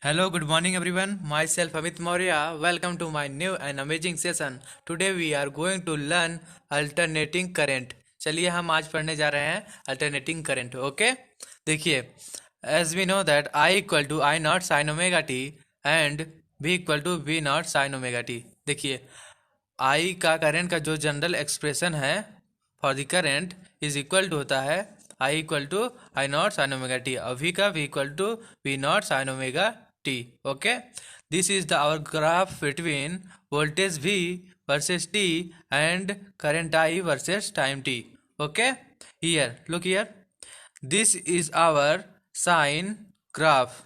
Hello, good morning everyone. Myself Amit Maurya. Welcome to my new and amazing session. Today we are going to learn alternating current. चलिए हम आज पढ़ने जा रहे हैं alternating current. Okay देखिए, as we know that I equal to I naught sin omega t and V equal to V naught sin omega t. देखिए, I का करंट का जो जनरल एक्सप्रेशन है for the current is equal to होता है I equal to I naught sine omega T और V का V equal to V naught sine omega T. Okay, this is the our graph between voltage V versus T and current I versus time T. Okay, here look here, this is our sine graph.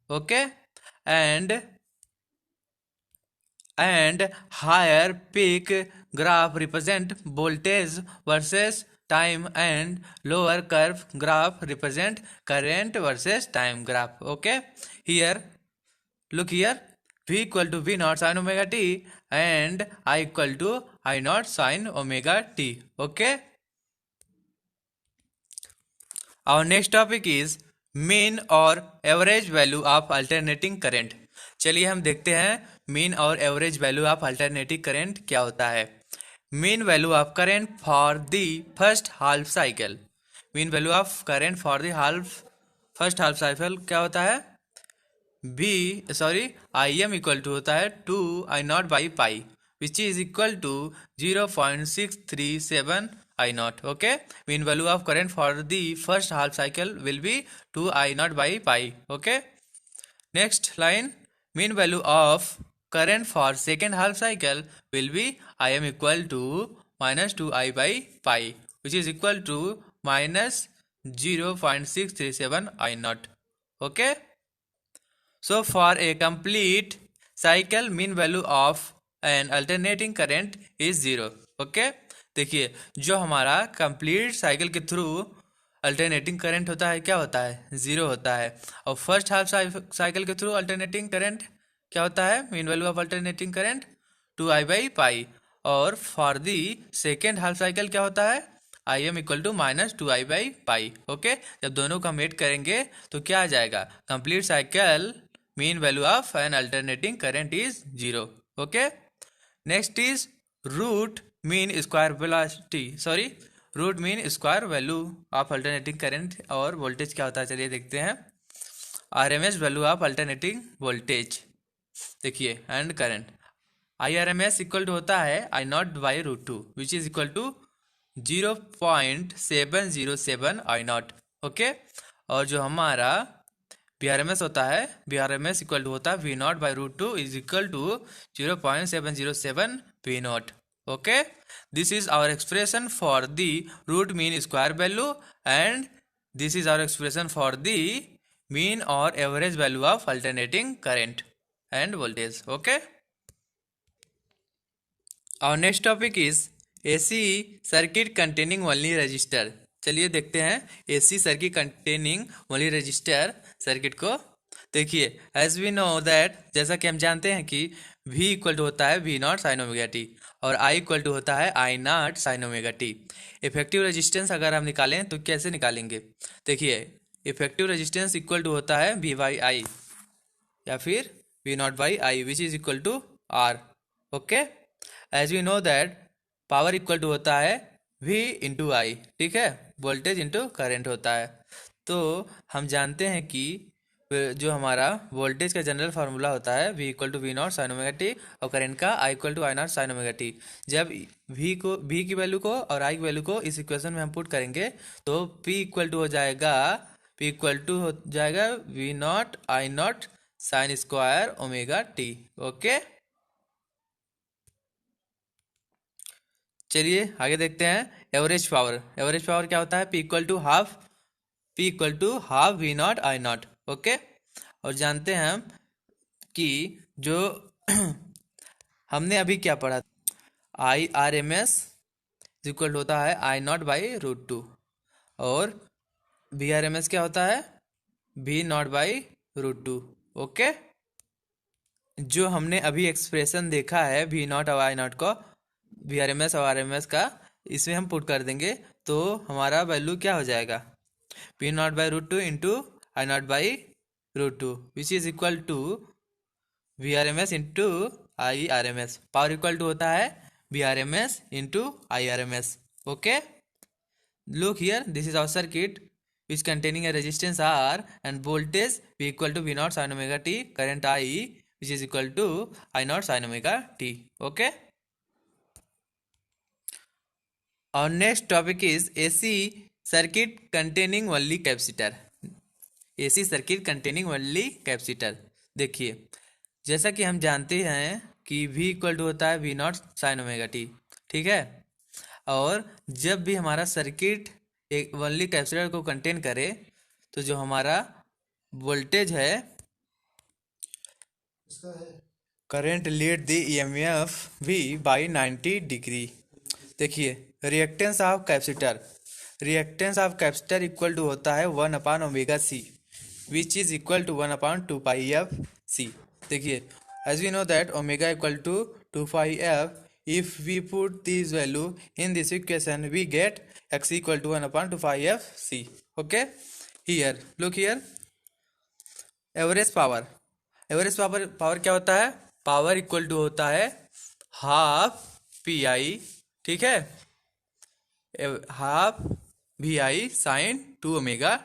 Okay, and higher peak graph represent voltage versus time and lower curve graph represent current versus time graph. Okay, here look here, V equal to V naught sin omega t and I equal to I naught sin omega t. Okay, our next topic is mean और average value of alternating current. चलिए हम देखते हैं mean और average value of alternating current क्या होता है. Mean value of current for the first half cycle. Mean value of current for the first half cycle क्या होता है? आई एम इक्वल टू होता है 2 I0/पाई which is equal to 0.637 I0. Okay, mean value of current for the first half cycle will be 2 I0/पाई. Okay, next line, mean value of current for second half cycle will be Im equal to minus 2I/पाई which is equal to minus 0.637 I0. Okay, so for a complete cycle mean value of an alternating current is 0. Okay, देखिए जो हमारा complete cycle के through alternating current होता है क्या होता है? 0 होता है. और फर्स्ट हाफ साइकिल के थ्रू अल्टरनेटिंग करंट क्या होता है? Mean value of alternating current 2I/पाई. और for the second half cycle क्या होता है? I M equal to minus 2I/पाई. ओके, जब दोनों का मेट करेंगे तो क्या आ जाएगा? Complete cycle mean value of an alternating current is 0. Okay, next is root mean square velocity root mean square value of alternating current और वोल्टेज क्या होता है चलिए देखते हैं. RMS value of alternating voltage देखिए and current. I R M S equal to होता है I0/√2 which is equal to 0.707 I0. Okay, और जो हमारा बी आर एम एस होता है, V R M S equal to होता है V0/√2 is equal to 0.707 V0. Okay, this is our expression for the root mean square value and this is our expression for the mean और average value of alternating current and voltage. Okay, our next topic is AC circuit containing only resistor. चलिए देखते हैं AC circuit containing only resistor circuit को. देखिए as we know that, जैसा कि हम जानते हैं कि V इक्वल टू होता है V naught sine omega T और I इक्वल टू होता है I naught sine omega T. Effective resistance अगर हम निकालें तो कैसे निकालेंगे? देखिए इफेक्टिव रेजिस्टेंस इक्वल टू होता है V/I या फिर V नॉट/I which is equal to R. Okay, as we know that power equal to होता है V इंटू I. ठीक है, वोल्टेज इंटू करंट होता है. तो हम जानते हैं कि जो हमारा वोल्टेज का जनरल फार्मूला होता है V equal to V naught sine omega T और करंट का I equal to I naught sine omega T. जब V की वैल्यू को और I की वैल्यू को इस इक्वेशन में हम पुट करेंगे तो P इक्वल टू हो जाएगा V naught I naught sine square omega T. Okay, चलिए आगे देखते हैं एवरेज पावर. एवरेज पावर क्या होता है? P equal to half V naught I naught. Okay, और जानते हैं हम कि जो हमने अभी क्या पढ़ा, I R M S equal होता है I0/√2 और V आर एम एस क्या होता है? V0/√2. ओके, जो हमने अभी एक्सप्रेशन देखा है V0 और I0 को, वी आर एम एस और आर एम एस का, इसमें हम पुट कर देंगे तो हमारा वैल्यू क्या हो जाएगा? V0/√2 into I0/√2 root two which is equal to V R M S into I R M S. Power equal to होता है V R M S into I R M S. Okay, look here, this is our circuit which containing a resistance R and voltage V equal to V naught sin omega t, current I which is equal to I naught sin omega t. Okay, our next topic is AC circuit containing only capacitor. AC circuit containing only capacitor. देखिए, जैसा कि हम जानते हैं कि V equal to होता है V naught sine omega T. ठीक है, और जब भी हमारा सर्किट एक ओनली कैपेसिटर को कंटेन करे तो जो हमारा वोल्टेज है current lead the EMF V by 90 degree. देखिए, reactance of capacitor equal to होता है 1/ओमेगा C which is equal to 1/2 C. देखिए, as we know that omega equal to 2 if we put this value in this equation we get x equal to 1/2 c. Okay, here look here, average power क्या होता है? Power equal to होता है half P I. ठीक है, half V I sine 2 omega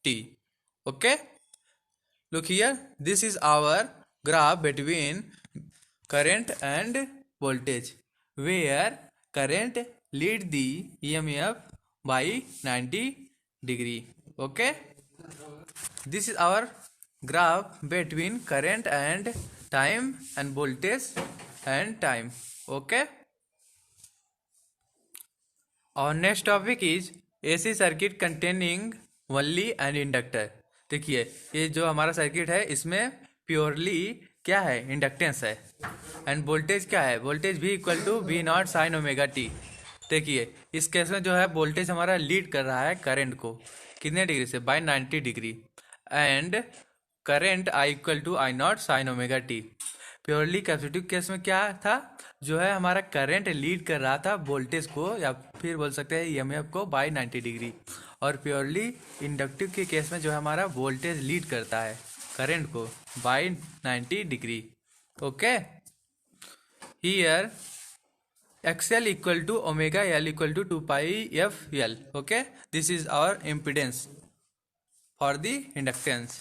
T. Okay, look here, this is our graph between current and voltage where current lead the EMF by 90 degree. Okay, this is our graph between current and time and voltage and time. Okay, our next topic is AC circuit containing only an inductor. देखिए, ये जो हमारा circuit है इसमें purely क्या है? Inductance है. End voltage क्या है? वोल्टेज भी equal to V naught sine omega T. देखिए, इस केस में जो है वोल्टेज हमारा लीड कर रहा है करंट को कितने डिग्री से? By 90 degree. And current I equal to I naught sine omega T. Purely capacitive case में क्या था? जो है हमारा करंट लीड कर रहा था वोल्टेज को या फिर बोल सकते हैं ईएमएफ को बाय 90 डिग्री. और प्योरली इंडक्टिव के केस में जो है हमारा वोल्टेज लीड करता है करंट को by 90 degree. Okay, here XL equal to omega L equal to 2πfL. Okay, this is our impedance for the inductance.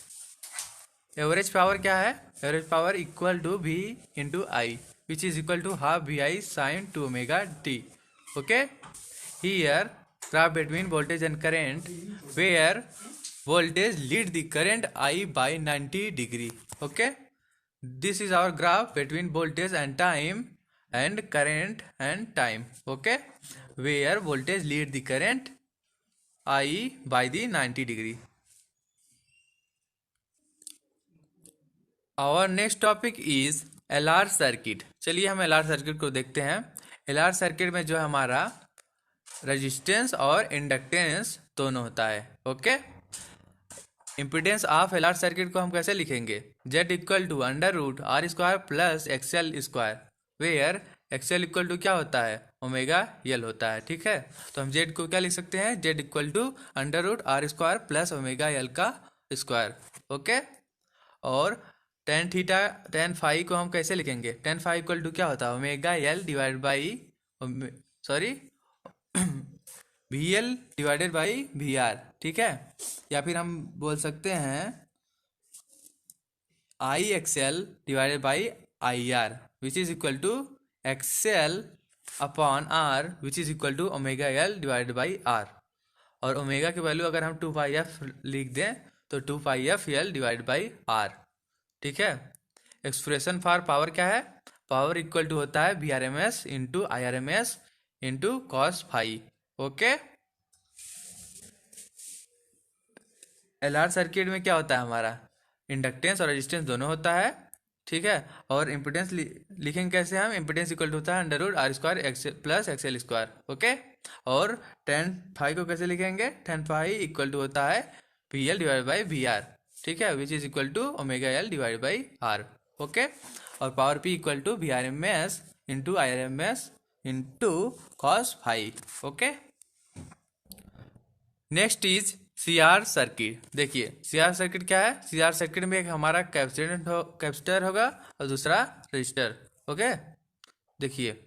Average power क्या है? Average power equal to V into I which is equal to half V I sine 2 omega T. Okay, here graph between voltage and current where voltage lead the current I by 90 degree. Okay, this is our graph between voltage and time and current and time. Okay, where voltage lead the current I by the 90 degree. Our next topic is LR circuit. चलिए हम LR circuit को देखते हैं. LR circuit में जो हमारा resistance और inductance दोनों होता है. Okay, impedance of LR circuit को हम कैसे लिखेंगे? Z equal to under root R square plus XL square where XL equal to क्या होता है? ओमेगा एल होता है. ठीक है, तो हम जेड को क्या लिख सकते हैं? Z equal to under root R square plus omega L का स्क्वायर. ओके, और टेन थीटा टेन फाई को हम कैसे लिखेंगे? टेन फाई इक्वल टू क्या होता है? Omega L divide by V L divided by V R. ठीक है, या फिर हम बोल सकते हैं I XL divided by I R which is equal to XL upon R which is equal to omega L divided by R. और omega की वैल्यू अगर हम 2πf लिख दें तो 2πf डिवाइड बाई आर. ठीक है, एक्सप्रेशन फॉर पावर क्या है? पावर इक्वल टू होता है V R M S into I R M S into cos phi. Okay, LR circuit में क्या होता है? हमारा इंडक्टेंस और रेजिस्टेंस दोनों होता है. ठीक है, और इम्पिडेंस लिखेंगे कैसे हम? इम्पिडेंस इक्वल टू होता है under root R square plus XL square. Okay, और टेन फाई को कैसे लिखेंगे? टेन फाई इक्वल टू होता है V L divide by V R. ठीक है, which is equal to omega L divide by are. Okay, और power P equal to V R M S into I R M S into cos phi. Okay, next is C R circuit. देखिए C R circuit क्या है, सी R circuit में एक हमारा capacitor होगा और दूसरा रजिस्टर। ओके, देखिए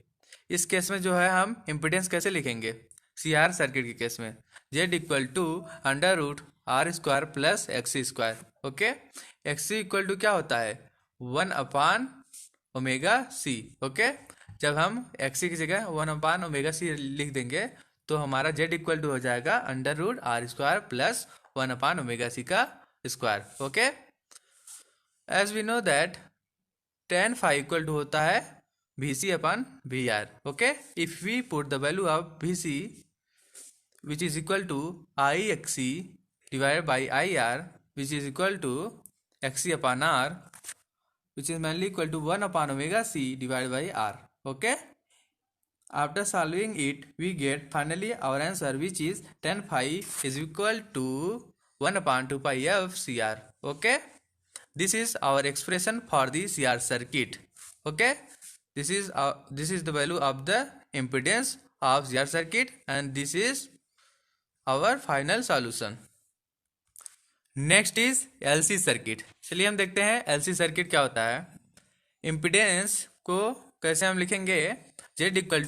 इस केस में जो है हम इम्पिडेंस कैसे लिखेंगे सी आर सर्किट के केस में, Z equal to under root R square plus XC square. Okay, XC equal to क्या होता है 1 ओमेगा सी। ओके, जब हम एक्सी की जगह 1 ओमेगा सी लिख देंगे तो हमारा जेड इक्वल टू हो जाएगा under root R square plus 1 omega C का square. Okay, as we know that tan phi equal to होता है VC upon VR. Okay, if we put the value of VC which is equal to IXC divided by IR which is equal to XC upon R which is mainly equal to 1 upon omega C divided by R. Okay, after solving it we get finally our answer which is tan phi is equal to 1 upon 2 pi f CR. Okay, this is our expression for the CR circuit. Okay, this is the value of the impedance of CR circuit and this is our final solution. Next is LC circuit. चलिए हम देखते हैं LC circuit क्या होता है। Impedance को कैसे हम लिखेंगे, Z equal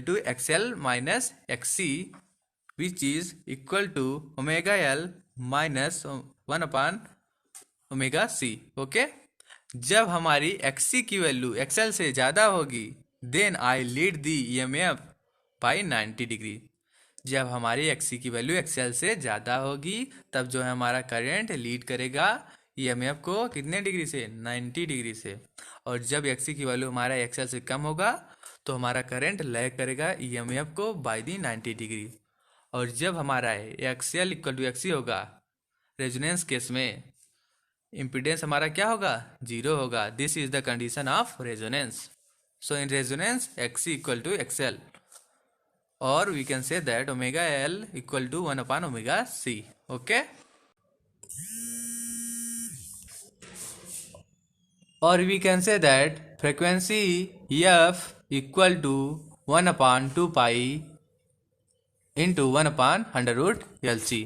to XL minus XC which is equal to omega L minus 1 upon omega C। Okay, जब हमारी XC की वैल्यू XL से ज़्यादा होगी then I lead the EMF by 90 degree. जब हमारी XC की वैल्यू XL से ज़्यादा होगी तब जो है हमारा करंट लीड करेगा EMF को कितने डिग्री से 90 डिग्री से, और जब XC की वैल्यू हमारा XL से कम होगा तो हमारा करंट लैग करेगा EMF को बाई दी 90 डिग्री। और जब हमारा XL इक्वल टू XC होगा रेजोनेंस केस में इम्पिडेंस हमारा क्या होगा 0 होगा। This is the condition of resonance. So in resonance XC equal to XL और we can say that omega L equal to 1 upon omega C। Okay, और we can say that frequency F equal to 1 upon 2 pi into 1 upon under root LC।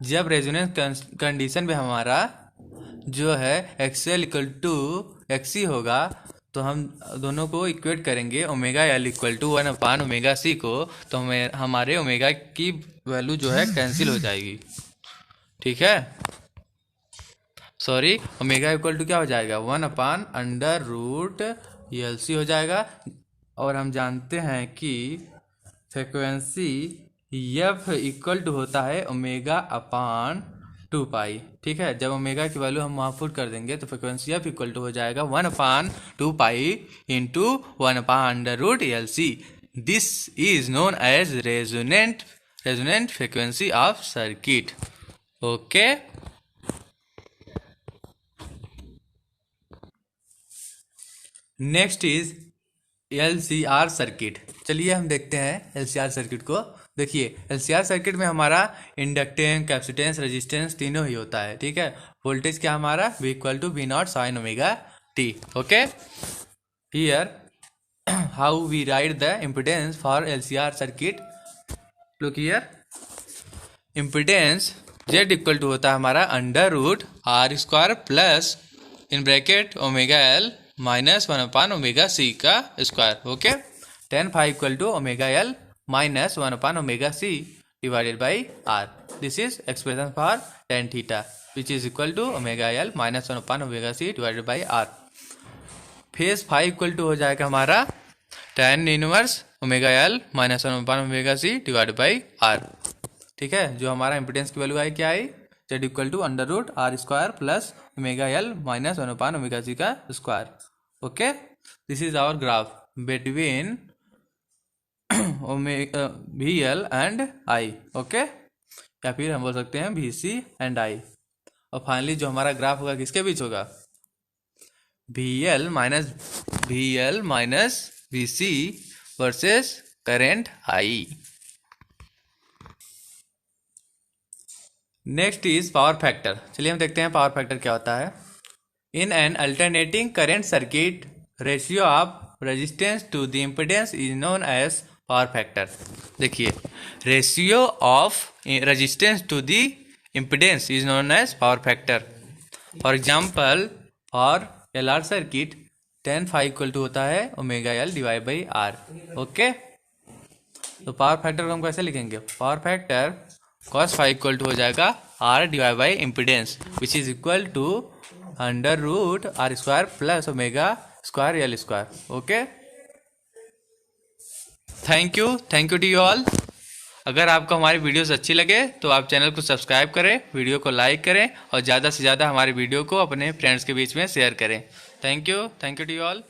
जब resonance condition में हमारा जो है XL equal to XC होगा तो हम दोनों को इक्वेट करेंगे omega L equal to 1 upon omega C को, तो हमारे ओमेगा की वैल्यू जो है कैंसिल हो जाएगी। ठीक है, सॉरी, ओमेगा इक्वल टू क्या हो जाएगा 1 अपान अंडर रूट LC हो जाएगा। और हम जानते हैं कि फ्रिक्वेंसी F इक्वल टू होता है ओमेगा अपान 2 पाई। ठीक है, जब ओमेगा की वैल्यू हम वहाँ पुट कर देंगे तो फ्रिक्वेंसी F इक्वल टू हो जाएगा 1 upon 2 pi into 1 upon under root LC। This is known as resonant frequency of circuit. Okay, next is LCR circuit. चलिए हम देखते हैं LCR सर्किट को। देखिए LCR सर्किट में हमारा इंडक्टेंस, कैपेसिटेंस, रेजिस्टेंस तीनों ही होता है। ठीक है, वोल्टेज क्या हमारा V equal to V naught sine omega T। Okay, here how we write the impedance for LCR circuit. Look here, impedance Z equal to होता है हमारा under root R square plus in bracket omega L minus 1 upon omega C का square. Okay, tan phi equal to omega L minus 1 upon omega C divided by R। This is expression for tan theta which is equal to omega L minus 1 upon omega C divided by R। Phase phi equal to हो जाएगा हमारा tan inverse omega L minus 1 upon omega C divided by R। ठीक है, जो हमारा impedance की value I क्या I Z equal to under root R square plus omega L minus 1 upon omega C का square. Okay, this is our graph between VL and I। Okay, या फिर हम बोल सकते हैं VC एंड I। और finally जो हमारा ग्राफ होगा किसके बीच होगा VL minus VC versus current I। Next is power factor. चलिए हम देखते हैं पावर फैक्टर क्या होता है। In an alternating current circuit ratio of resistance to the impedance is known as power factor. देखिए, ratio of resistance to the impedance is known as power factor. For example, for LR circuit tan phi equal to होता है omega L divide by are. Okay, तो power factor को हम कैसे लिखेंगे? Power factor cos phi equal to हो जाएगा R divide by impedance which is equal to under root R square plus omega square L square. Okay, thank you to you all. अगर आपको हमारी videos अच्छी लगे तो आप चैनल को सब्सक्राइब करें, वीडियो को लाइक करें और ज़्यादा से ज़्यादा हमारी वीडियो को अपने फ्रेंड्स के बीच में शेयर करें। Thank you to you all.